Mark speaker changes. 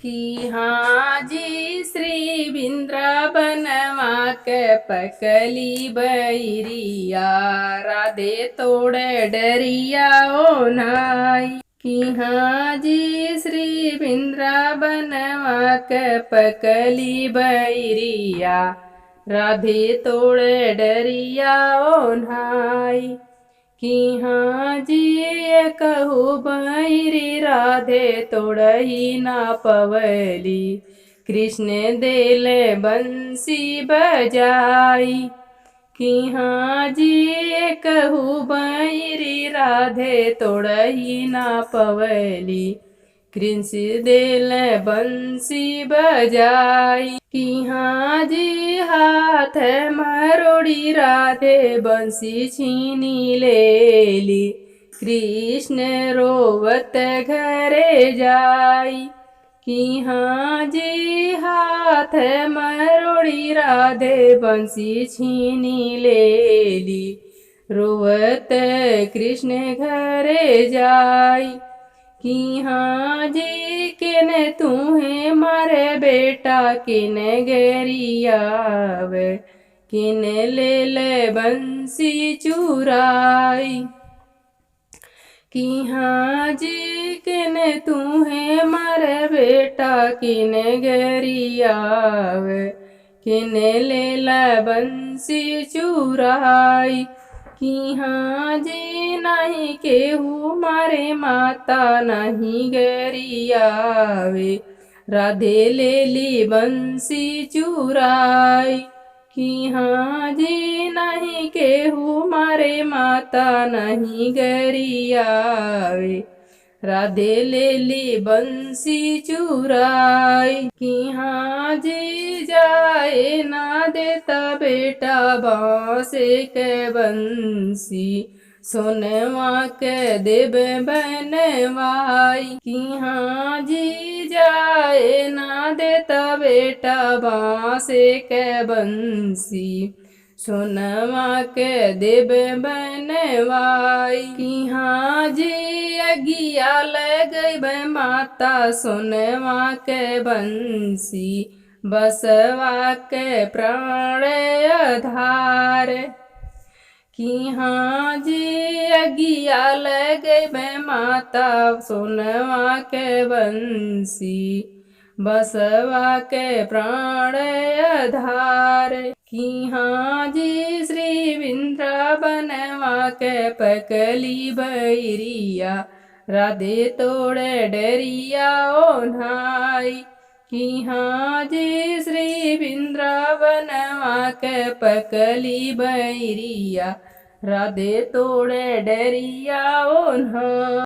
Speaker 1: कि हाँ जी श्री वृंदावनवा के पकली बैरिया राधे तोड़ डरिया ओ नाई। कि हाँ जी श्री वृंदावनवा के पकली बैरिया राधे तोड़ डरिया ओ नाई। कि हाँ जी ये कहू बैरी राधे तोड़ही ना पवली कृष्ण देल बंसी बजाई। कि हाँ जी ये कहू बैरी राधे तोड़ही ना पवली कृष्ण देल बंसी बजाई। कि हाँ जी हाथ मरोड़ी राधे बंसी छीनी लेली कृष्ण रोवत घरे जाई। कि हाँ जी हाथ मरोड़ी राधे बंसी छीनी लेली रोवत कृष्ण घरे जाई। कि हाँ जी किने तुम्हें मारे बेटा किने गरियाव किने ले ले बंसी चुराई। कि हाँ जी किने तुम्हें मारे बेटा किने गरियाव किने ले ले बंसी चुराई। कि हाँ जी नहीं केहू मारे माता नहीं गरियावे राधे ले ली बंसी चुराई। कि हाँ जी नहीं केहू मारे माता नहीं गरियावे राधे ले ली बंसी चुराई। कि हाँ जी जाए ना देता बेटा बांसे के बंसी सोनवा के देव बनवाई। कि हाँ जी जाए ना देता बेटा बांसे के बंसी सोनवा के देव बनवाई। कि हाँ जी अगिया लग गई माता सोनवा के बंसी बसवा के प्राण आधार। कि हाँ जी अगिया लग गई माता सोनवा के बंसी बसवा के प्राण आधार। कि हाँ जी श्री वृंदावनवा के पकली बैरिया राधे तोड़ डरिया ओ नाई। कि हाँ जी श्री वृंदावनवा के पकली बैरिया राधे तोड़ डरिया ओ नाई।